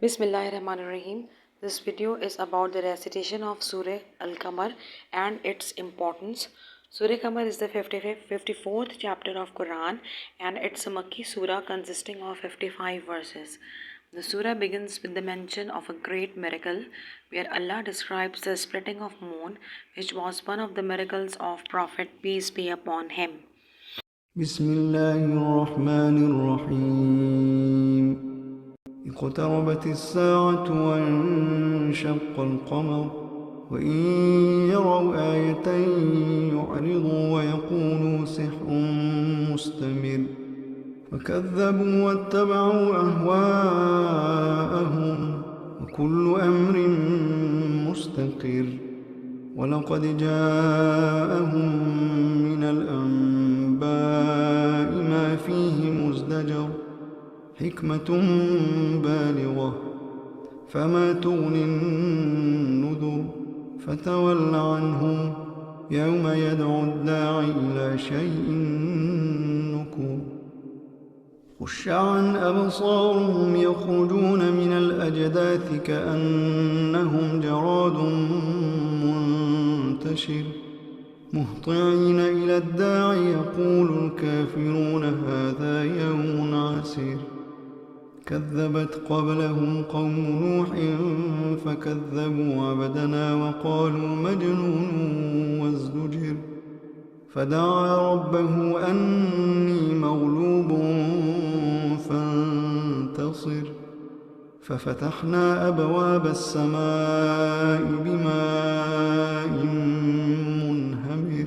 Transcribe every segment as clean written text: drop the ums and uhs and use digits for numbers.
Bismillahirrahmanirrahim. This video is about the recitation of Surah Al-Qamar and its importance. Surah Qamar is the 54th chapter of Quran and it's a Makki surah consisting of 55 verses. The surah begins with the mention of a great miracle where Allah describes the splitting of moon, which was one of the miracles of Prophet, peace be upon him. Bismillahirrahmanirrahim. اقتربت الساعة وانشق القمر وإن يروا آية يعرضوا ويقولوا سحر مستمر فكذبوا واتبعوا أهواءهم وكل أمر مستقر ولقد جاءهم من الأنباء ما فيه مزدجر حكمة بالغة فما تغني النذر فتول عنهم يوم يدعو الداعي إلى شيء نكر خشعا أبصارهم يخرجون من الأجداث كأنهم جراد منتشر مهطعين إلى الداعي يقول الكافرون هذا يوم عسير كذبت قبلهم قوم نوح فكذبوا عبدنا وقالوا مجنون وازدجر فدعا ربه أني مغلوب فانتصر ففتحنا أبواب السماء بماء منهمر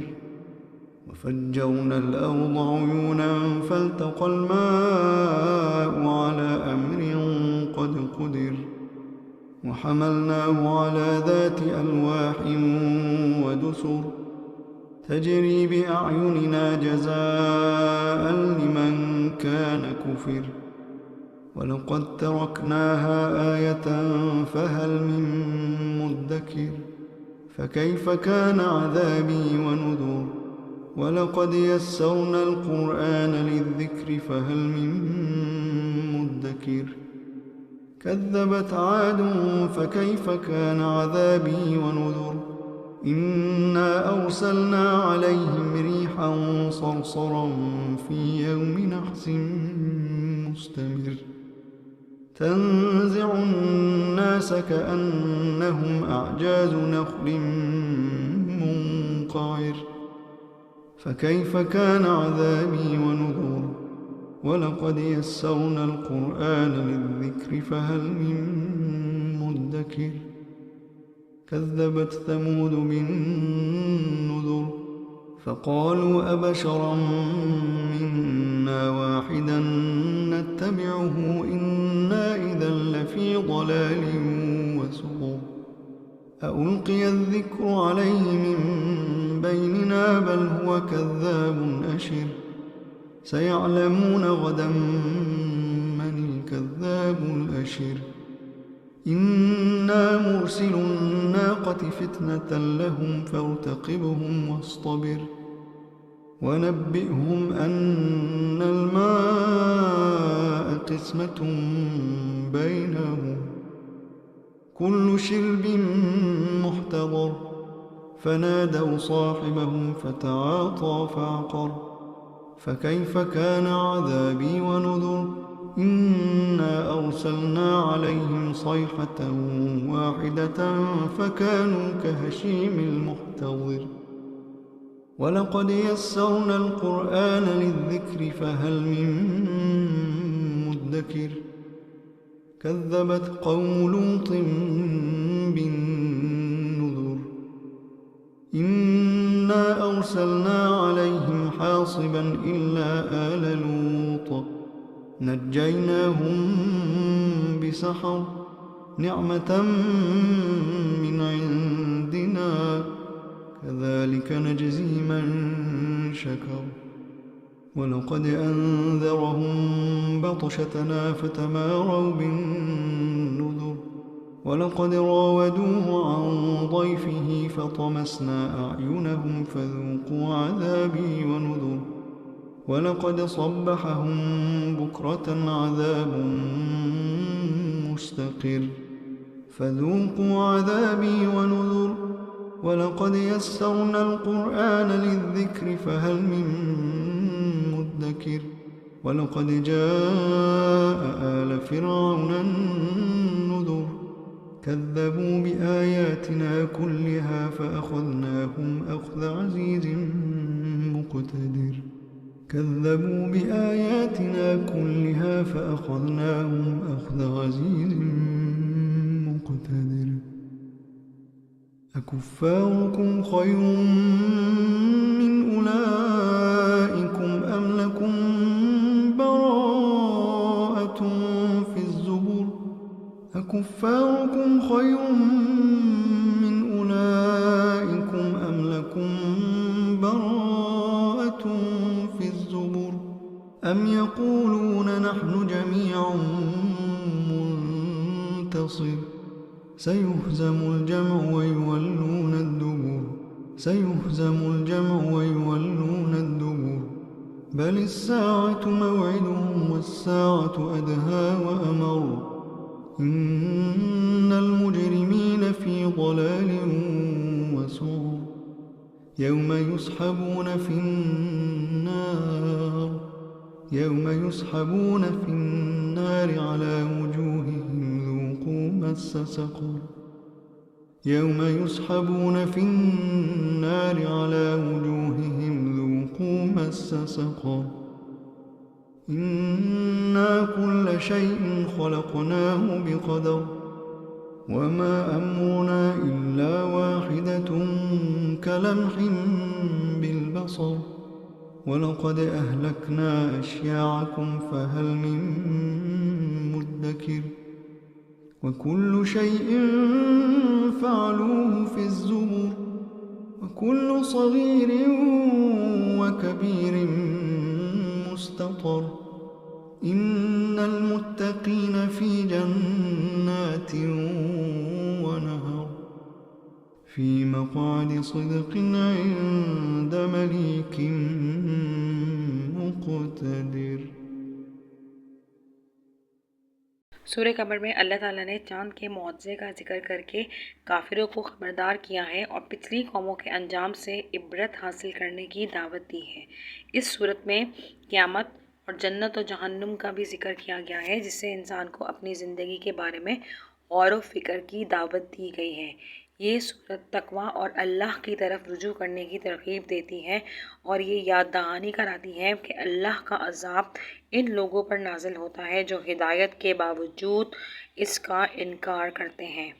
وفجرنا الأرض عيونا فالتقى الماء على أمر قد قدر وحملناه على ذات ألواح ودسر تجري بأعيننا جزاء لمن كان كفر ولقد تركناها آية فهل من مدكر فكيف كان عذابي ونذر ولقد يسرنا القرآن للذكر فهل من مدكر كذبت عاد فكيف كان عذابي ونذر إنا أرسلنا عليهم ريحا صرصرا في يوم نحس مستمر تنزع الناس كأنهم أعجاز نخل منقعر فكيف كان عذابي ونذر ولقد يسرنا القرآن للذكر فهل من مدكر كذبت ثمود بالنذر فقالوا أبشرا منا واحدا نتبعه إنا إذا لفي ضلال وسعر ألقي الذكر عليه من بيننا بل هو كذاب أشر سيعلمون غدا من الكذاب الأشر إنا مرسل الناقة فتنة لهم فارتقبهم واصطبر ونبئهم أن الماء قسمة بينهم كل شرب محتضر فنادوا صاحبهم فتعاطى فعقر فكيف كان عذابي ونذر إنا أرسلنا عليهم صيحة واحدة فكانوا كهشيم المحتضر ولقد يسرنا القرآن للذكر فهل من مدكر كذبت قوم لوط بالنذر إنا أرسلنا عليهم حاصبا إلا آل لوط نجيناهم بسحر نعمة من عندنا كذلك نجزي من شكر ولقد أنذرهم بطشتنا فتماروا بالنذر ولقد راودوه عن ضيفه فطمسنا أعينهم فذوقوا عذابي ونذر ولقد صبحهم بكرة عذاب مستقر فذوقوا عذابي ونذر ولقد يسرنا القرآن للذكر فهل من مدكر ولقد جاء آل فرعون النذر كذبوا بآياتنا كلها فأخذناهم أخذ عزيز مقتدر كذبوا بآياتنا كلها فأخذناهم أخذ عزيز مقتدر أكفاركم خير من أولئكم أم لكم براءة في الزبر أكفاركم خير من أولئكم أم لكم براءة في الزبر أم يقولون نحن جميع منتصر سيهزم الجمع ويولون الدبر سيهزم الجمع ويولون الدبر بل الساعة موعدهم والساعة أدهى وأمر إن المجرمين في ضلال وسعر يوم يسحبون في النار على وجوههم ذوقوا مس سقر يوم يسحبون في النار على وجوههم ذوقوا مس سقر إنا كل شيء خلقناه بقدر وما أمرنا إلا واحدة كلمح بالبصر ولقد أهلكنا أشياعكم فهل من مدكر وكل شيء فعلوه في الزبر وكل صغير وكبير مستطر إن المتقين في جنات ونهر في مقعد صدق عند مليك مقتدر सूर्य कमर में अल्लाह ताला ने चाँद के मुआवजे का जिक्र करके काफिरों को खबरदार किया है और पिछली कौमों के अंजाम से इबरत हासिल करने की दावत दी है। इस सूरत में क़यामत और जन्नत और जहन्नुम का भी जिक्र किया गया है, जिससे इंसान को अपनी ज़िंदगी के बारे में गौर व फिक्र की दावत दी गई है। ये सूरत तकवा और अल्लाह की तरफ रुजू करने की तरगीब देती है और ये याद दहानी कराती है कि अल्लाह का अज़ाब इन लोगों पर नाजिल होता है जो हिदायत के बावजूद इसका इनकार करते हैं।